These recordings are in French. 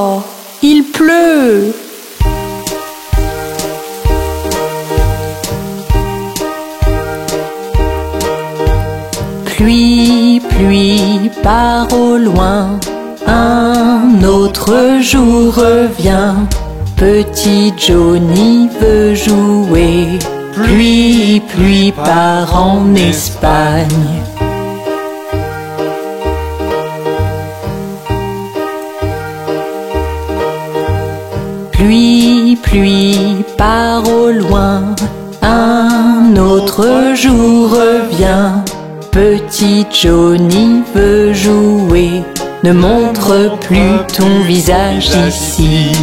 Oh, il pleut. Pluie, pluie, part au loin, un autre jour revient. Petit Johnny veut jouer. Pluie, pluie, part en Espagne. Pluie, pluie, part au loin, un autre jour revient. Petit Johnny veut jouer, ne montre plus ton visage ici.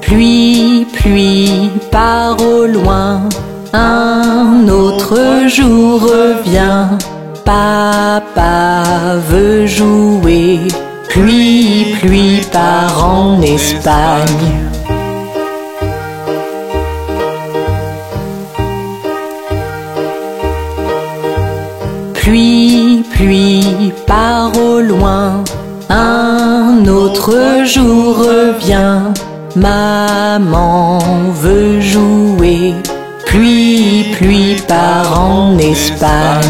Pluie, pluie, part au loin, un autre jour revient. Papa veut jouer, pluie, pluie, part en Espagne. Pluie, pluie, part au loin, un autre jour revient. Maman veut jouer, pluie, pluie, part en Espagne.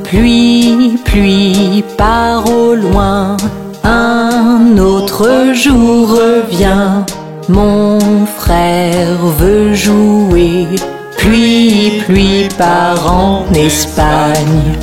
Pluie, pluie, part au loin, un autre jour revient. Mon frère veut jouer, pluie, pluie, part en Espagne.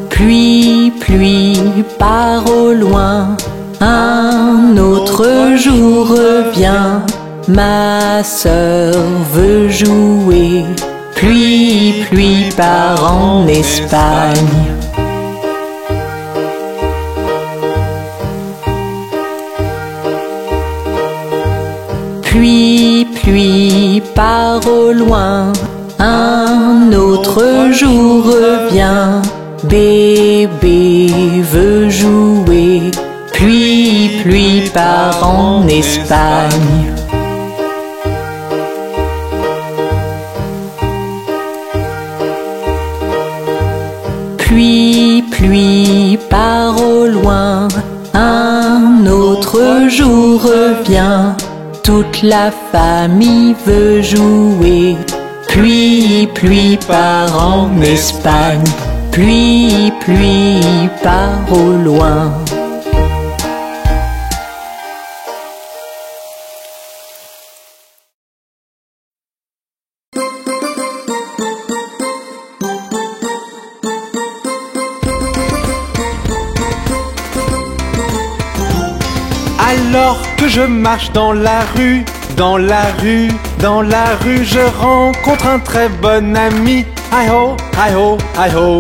Pluie, pluie, part au loin, un autre jour revient. Ma sœur veut jouer, pluie, pluie, part en Espagne. Pluie, pluie, part au loin, un autre jour revient. Bébé veut jouer, pluie, pluie, part en Espagne. Pluie, pluie, part au loin, un autre jour revient. Toute la famille veut jouer, pluie, pluie, part en Espagne. Pluie, pluie, part au loin. Alors que je marche dans la rue, dans la rue, dans la rue, je rencontre un très bon ami. Hi ho, hi ho, hi ho.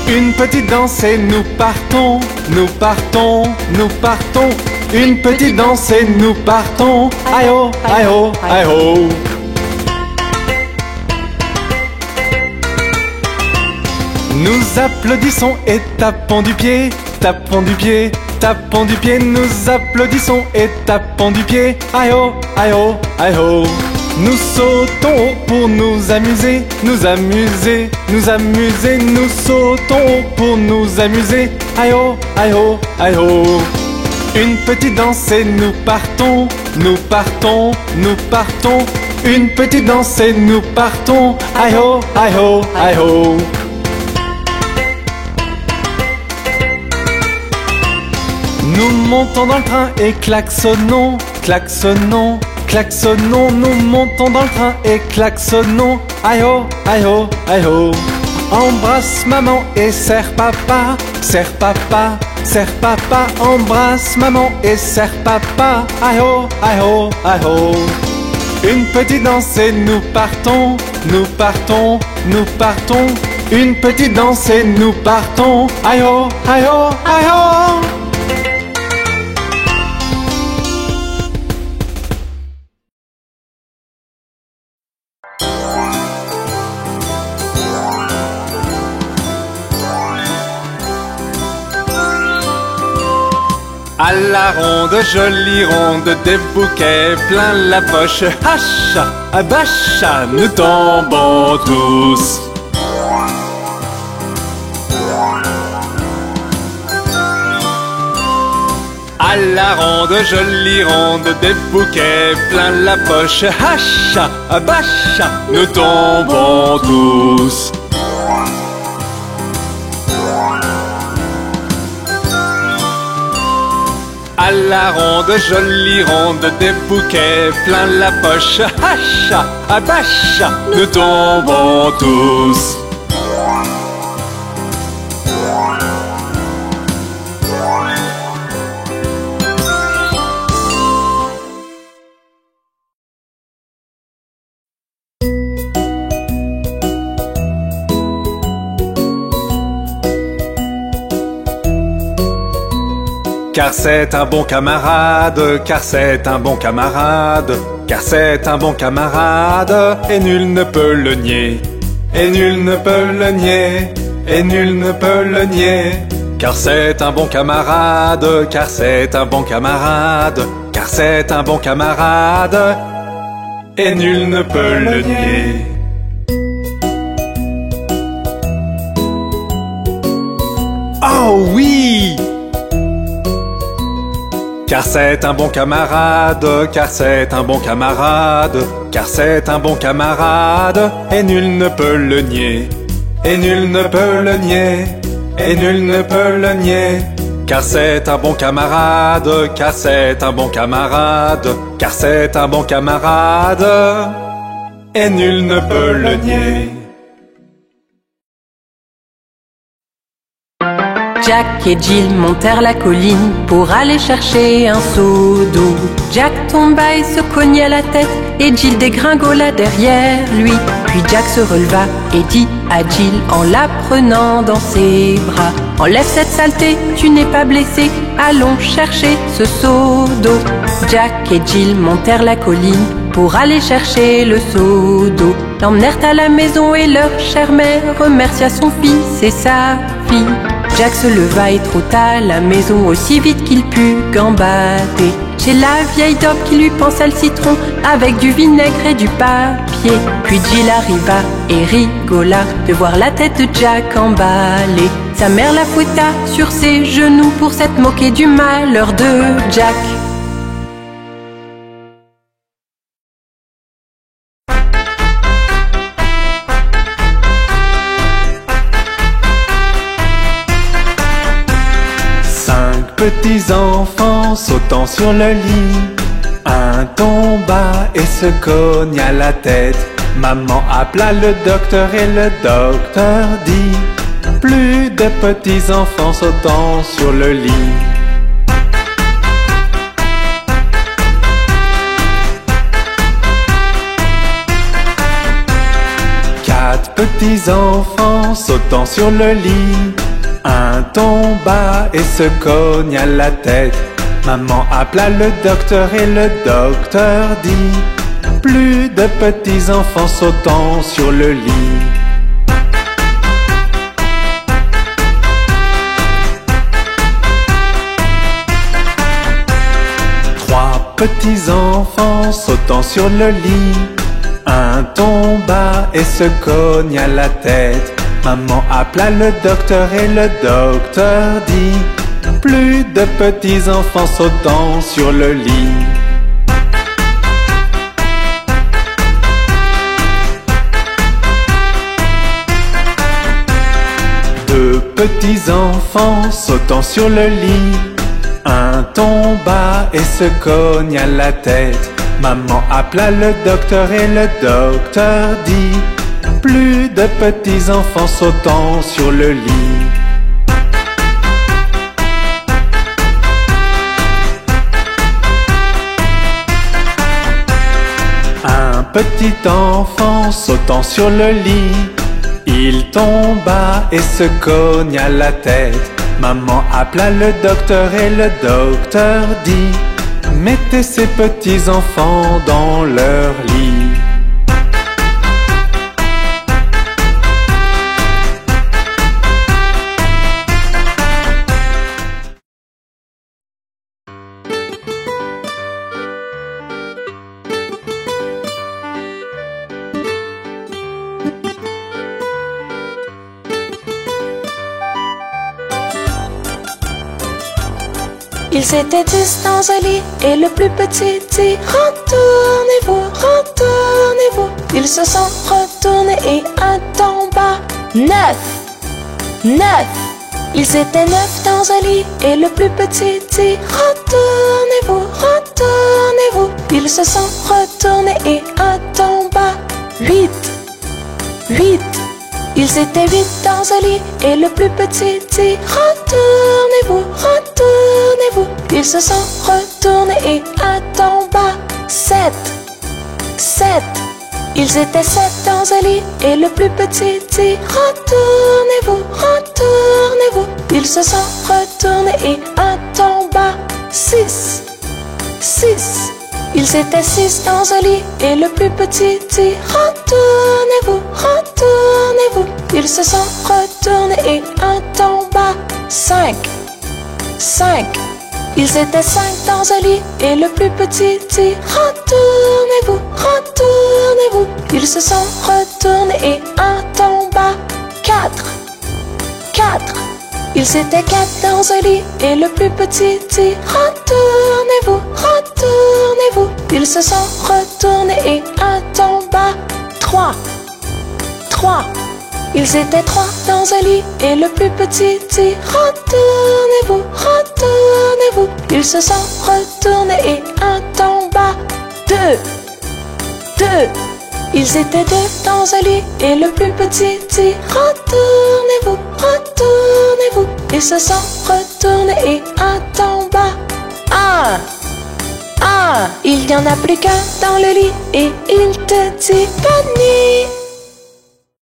Une petite danse et nous partons, nous partons, nous partons. Une petite danse et nous partons. Hi ho, hi ho, hi ho. Nous applaudissons et tapons du pied, tapons du pied, tapons du pied. Nous applaudissons et tapons du pied. Hi ho, hi ho, hi ho. Nous sautons haut pour nous amuser, nous amuser, nous amuser. Nous sautons haut pour nous amuser. Hi ho, hi ho, hi ho. Une petite danse et nous partons, nous partons, nous partons. Une petite danse et nous partons. Hi ho, hi ho, hi ho. Nous montons dans le train et klaxonnons, klaxonnons, klaxonnons. Nous montons dans le train et klaxonnons. Aïe ho, aïe ho, aïe ho. Embrasse maman et serre papa, serre papa, serre papa. Embrasse maman et serre papa. Aïe ho, aïe ho, aïe ho. Une petite danse et nous partons, nous partons, nous partons. Une petite danse et nous partons. Aïe ho, aïe ho, aïe ho. À la ronde, jolie ronde, des bouquets plein la poche. Hacha, abacha, nous tombons tous. À la ronde, jolie ronde, des bouquets plein la poche. Hacha, abacha, nous tombons tous. À la ronde, jolie ronde, des bouquets plein la poche. Hacha, abacha, nous tombons tous. Car c'est un bon camarade, car c'est un bon camarade, car c'est un bon camarade, et nul ne peut le nier, et nul ne peut le nier, et nul ne peut le nier. Car c'est un bon camarade, car c'est un bon camarade, car c'est un bon camarade, et nul ne peut le nier. Oh oui! Car c'est un bon camarade, car c'est un bon camarade, car c'est un bon camarade, et nul ne peut le nier, et nul ne peut le nier, et nul ne peut le nier. Car c'est un bon camarade, car c'est un bon camarade, car c'est un bon camarade, et nul ne peut le nier. Jack et Jill montèrent la colline pour aller chercher un seau d'eau. Jack tomba et se cogna la tête et Jill dégringola derrière lui. Puis Jack se releva et dit à Jill en la prenant dans ses bras: enlève cette saleté, tu n'es pas blessé, allons chercher ce seau d'eau. Jack et Jill montèrent la colline pour aller chercher le seau d'eau. L'emmenèrent à la maison et leur chère mère remercia son fils et sa fille. Jack se leva et trotta à la maison aussi vite qu'il put gambader. Chez la vieille daube qui lui pansa le citron avec du vinaigre et du papier. Puis Jill arriva et rigola de voir la tête de Jack emballée. Sa mère la fouetta sur ses genoux pour s'être moquée du malheur de Jack. Petits enfants sautant sur le lit, un tomba et se cogna la tête. Maman appela le docteur et le docteur dit: plus de petits enfants sautant sur le lit. Quatre petits enfants sautant sur le lit, un tomba et se cogna la tête. Maman appela le docteur et le docteur dit: plus de petits enfants sautant sur le lit. Trois petits enfants sautant sur le lit, un tomba et se cogna la tête. Maman appela le docteur et le docteur dit: plus de petits enfants sautant sur le lit. Deux petits enfants sautant sur le lit, un tomba et se cogna la tête. Maman appela le docteur et le docteur dit: plus de petits enfants sautant sur le lit. Un petit enfant sautant sur le lit, il tomba et se cogna la tête. Maman appela le docteur et le docteur dit: mettez ces petits enfants dans leur lit. Ils étaient 10 dans un lit et le plus petit dit retournez-vous, retournez-vous. Ils se sont retournés et un tomba. 9, 9. Ils étaient 9 dans un lit et le plus petit dit retournez-vous, retournez-vous. Ils se sont retournés et un tomba. 8, 8. Ils étaient 8 dans un lit et le plus petit dit retournez-vous, retournez-vous. Ils se sont retournés et un tomba. 7, 7. Ils étaient 7 dans un lit et le plus petit dit retournez-vous, retournez-vous. Ils se sont retournés et un tomba. 6, 6. Ils étaient 6 dans un lit et le plus petit dit retournez-vous, retournez-vous. Ils se sont retournés et un tomba. 5, 5. Ils étaient 5 dans un lit et le plus petit dit retournez-vous, retournez-vous. Ils se sont retournés et un tomba. 4, 4. Ils étaient 4 dans un lit et le plus petit dit retournez-vous, retournez-vous. Ils se sont retournés et un tomba. 3, 3. Ils étaient 3 dans un lit et le plus petit dit retournez-vous, retournez-vous. Ils se sont retournés et un tomba. 2, 2. Ils étaient 2 dans un lit et le plus petit dit retournez-vous, retournez-vous. Ils se sont retournés et un tomba. 1, 1. Il n'y en a plus qu'un dans le lit et il te dit bonne nuit.